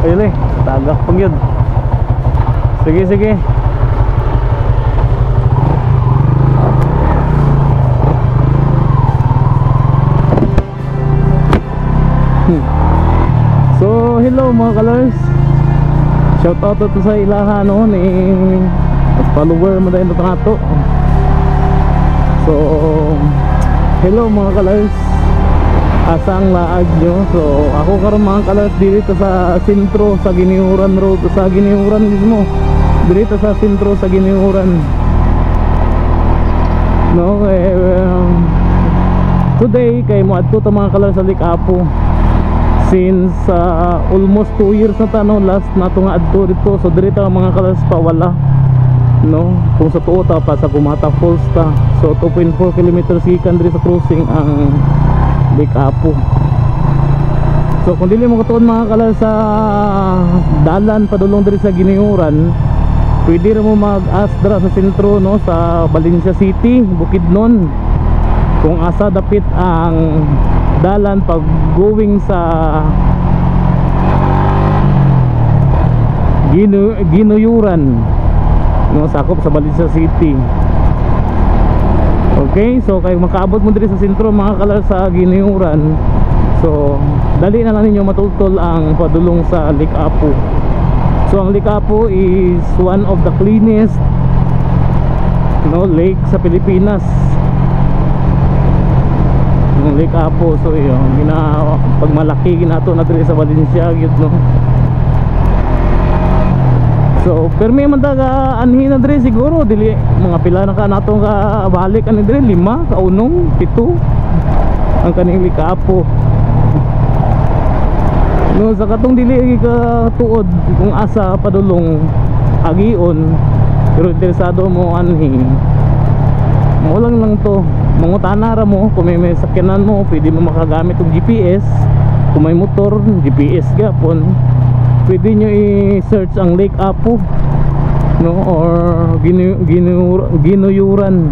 Ayun tagak pag yun. Sige, sige. So, hello mga colors. Shout out to sa ilaha no ni follower mo dahil ito nga to. So, hello mga colors. Asang laag nyo. So, ako karon mga colors dito sa sentro sa Giniuran Road, sa Giniuran mismo. Dito sa sentro sa Giniuran. No, today kay mo adto ta mga colors sa Likapo. Since almost 2 years na ta no, last na to nga adto dito. So dito mga colors pa wala no, kung sa tuo ta pa sa Gumata Falls ta. So 2.4 kilometers gikan diri sa crossing ang Likapo. So kung dili mo katuon mga colors sa dalan padulong diri sa Giniuran, pwede ra mo mag-asdra sa sentro no, sa Valencia City, Bukidnon. Kung asa dapit ang dalan pag going sa Ginuyuran no, sakop sa Valencia City. Okay, so kay makaabot mo diri sa sentro mga colors sa Ginuyuran, so dali na lang ninyo matultol ang padulong sa Likapo. So ang Likapo is one of the cleanest no lake sa Pilipinas. Ang Likapo, so yun pag malaki ginato na diri sa Valencia gyud no. So permi man taga anhin na diri siguro dili mga pila na ka nato ka balik ani diri 5 ka unong 7 ang kaning Likapo. No, sa katong dili ka tuod kung asa padulong agion pero interesado mo anhi mo lang to mangutana ra mo kung may sakyanan mo, pwede mo makagamit og GPS. Kung may motor, GPS gapon pwede nyo i-search ang Likapo no, or Ginuyuran.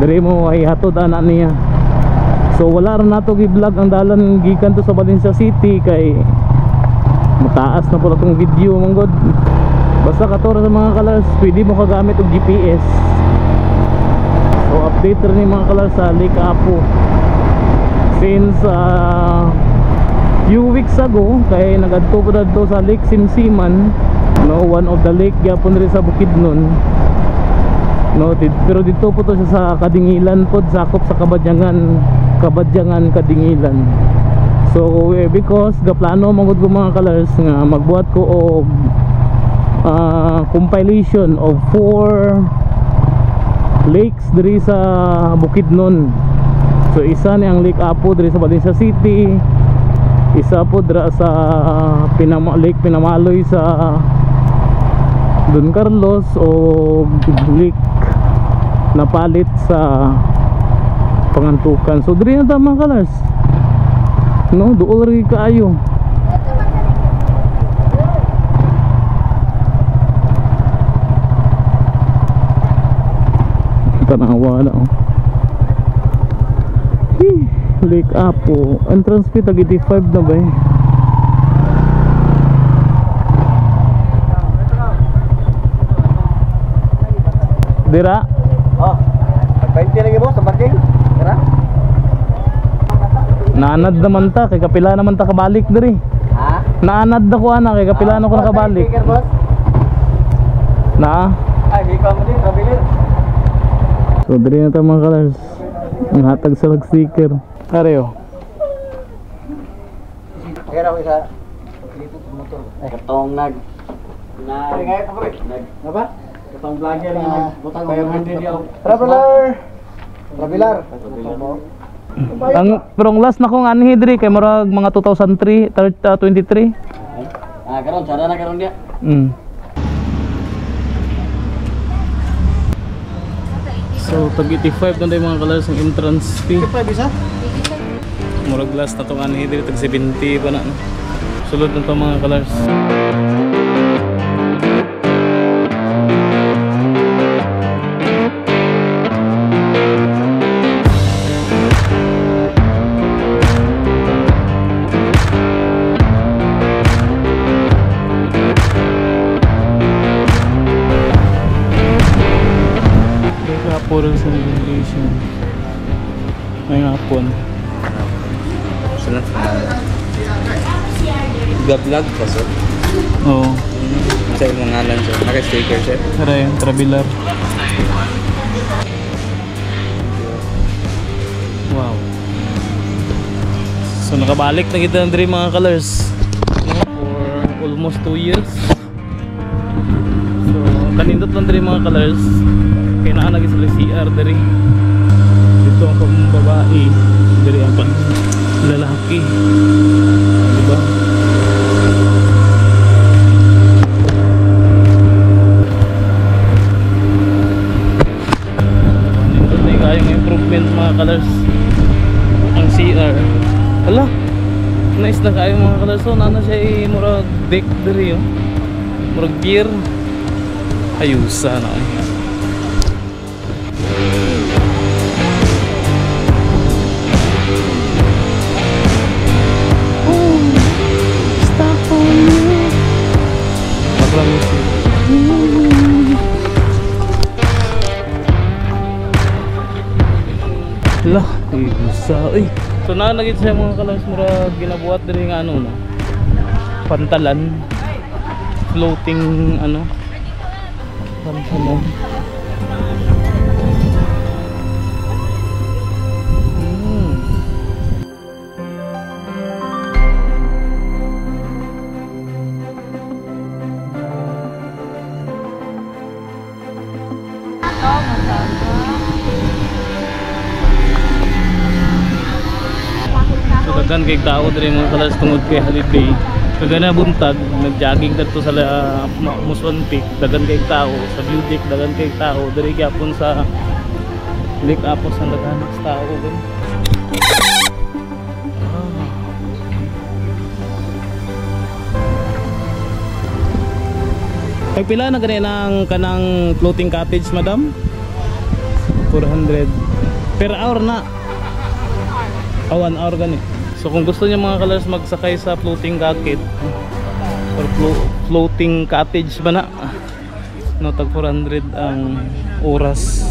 Diri mo ay hatod ana niya. So wala ra nato gi-vlog ang dalan gikan to sa Valencia City kay mataas na po itong video manggod. Basta katora sa mga colors pwede mo kagamit og GPS. So update rin yung mga colors sa Likapo since few weeks ago kay nagadto ko dito sa Lake Simsiman no, one of the lake gyapon rin sa Bukidnon no, pero dito po to siya sa Kadingilan pod, sakop sa Kabadyangan Kadingilan. So because gaplano magud ko mga colors nga magbuhat ko og compilation of 4 lakes diri sa Bukidnon. So isa ni ang Likapo diri sa Valencia City, isa po dira sa Lake Pinamaloy sa Don Carlos, o Lake Napalit sa Pangantukan. So diri na ta mga colors no, duol ri kaayo. Tanawa na oh. Likapo entrance fee tag 85 na ba eh. Dira? Oh, 20 lagi boss sa parking. Dira? Naanad naman ta kay kapila naman ta kabalik diri. Ha? Naanad na ko ana kay kapila na ko nakabalik. Na? Ay, di ka mo din, traveler. So diri na ta mga colors. Ang hatag sa sticker. Areo. Kaya ako isa. Motor. Ay, katong nag. Apa? Katong vlogger nga butang 500 yaw. Traveler. Ang prong last na kong anhi diri kay murag mga 2003, 23. Karon sana na karon dia. So tag 85 na mga colors ang entrance fee. Pa bisa? Murag last na tong anhi diri tag 70 pa na. Sulod na to mga colors. coral celebration. May hapon. Sunod na. Vlog pa sir. Oo. Sa imong ngalan sir. Naka-sticker sir. Tara yun, traveler. Wow. So nakabalik na kita ng dream mga colors. For almost 2 years. So kanindot lang dream mga colors. Kaya nakalagi sila CR dari. Dito ang pambabae. Dari ang pang lalaki. Diba? Nindot na kayong improvement mga colors. Ang CR. Hala, nice na kayo mga colors. So nana siya murag deck dari yun. Murag gear. Ayusa na eh. Lah, isa eh. So nalagit siya mga colors mura ginabuhat din nga ano no. Pantalan. Floating ano. Pantalan. Dagan kay tao diri mga colors tungod kay holiday. Kagana buntag nagjogging kadto sa Muswan Peak, dagan kay tao sa view deck, dagan kay tao diri gyapon sa Lake Apos ang dagan sa tao gud. Ay pila na gani nang kanang floating cottage madam? 400 per hour na. 1 hour gani. So kung gusto niyo mga colors magsakay sa floating cottage or floating cottage ba na, no, tag 400 ang oras.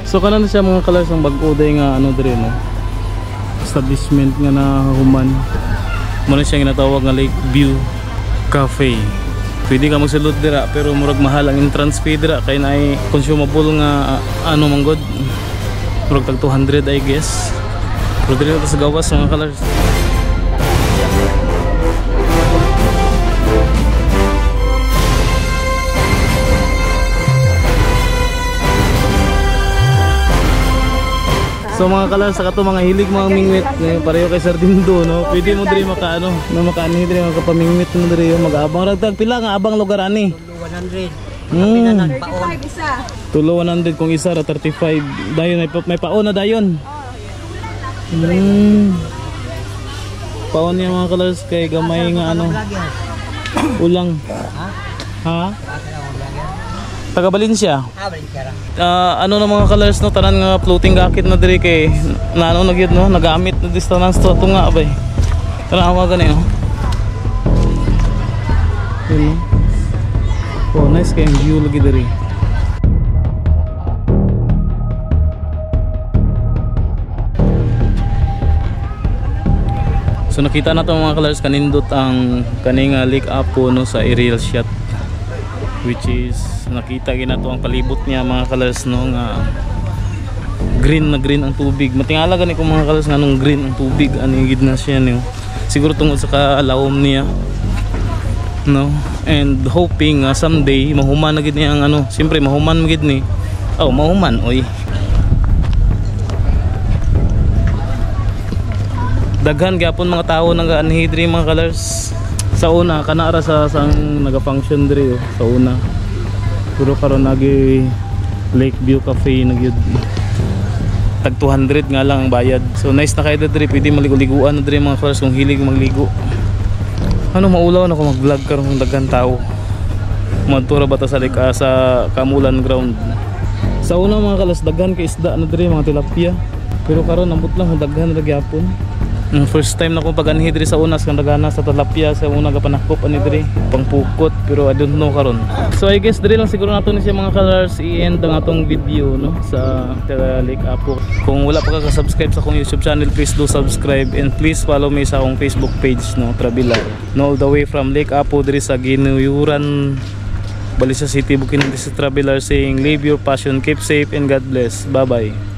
So kanan siya mga colors ang bag-o day nga ano dire no. Establishment nga na human. Muna siya ginatawag nga Lakeview Cafe. Pwede ka magsulod dira pero murag mahal ang entrance fee dira kay naay consumable nga ano manggod. Murag tag 200 I guess. Pero dire na sa gawas mga colors. So mga colors, saka to mga hilig mga mingwit, pareho kay Sir Dindo, no? Pwede mo diri maka ano, no makaani diri makapamingwit mo diri mag-abang ragtag pila nga abang lugar ani? 100. 35 isa. Tulo 100 kung isa ra 35. Dayon may paon na dayon. Paon niya mga colors kay gamay nga ano. Ulang. Ha? Taga Valencia. Ano na mga colors no tanan nga floating gakit na diri kay naano na gyud no nagamit na distance to nga bay. Tanawa gani no. Yun. Oh nice kay view lagi diri. So nakita na to mga colors kanindot ang kaning Lake Apo no sa aerial shot, which is nakita gina to ang palibot niya mga colors no nga green na green ang tubig. Matingala gani ko mga colors nga nung green ang tubig ani gid na siya no. Siguro tungod sa kalawom niya no, and hoping someday mahuman na gid niya ang ano. Siyempre mahuman gid ni. Oh, mahuman oy. Daghan gyapon mga tao nag-anhi diri mga colors. Sa una kanara sa sang naga-function diri sa una. Puro karon nagi Lakeview Cafe na gyud. tag 200 nga lang ang bayad. So nice na kayo diri, pwede maligo-liguan na diri mga kalars kung hilig magligo. Ano maulaw na ko mag-vlog karon ng daghan tao. Madtura bata sa sa Kamulan ground. Sa una mga kalas daghan kay isda na diri mga tilapia. Pero karon ambot lang daghan ra gyapon. First time na ko pag-anhi diri sa unas kang dagana sa tilapia sa una gapanakop ani diri pangpukot, pero I don't know karon. So I guess diri lang siguro nato ni siya mga colors i-end ang atong video no sa Lake Apo. Kung wala pa ka subscribe sa akong YouTube channel, please do subscribe and please follow me sa akong Facebook page no, Traveler. No, all the way from Lake Apo diri sa Ginuyuran, Balisa City, Bukidnon, this is Traveler saying live your passion, keep safe and God bless. Bye bye.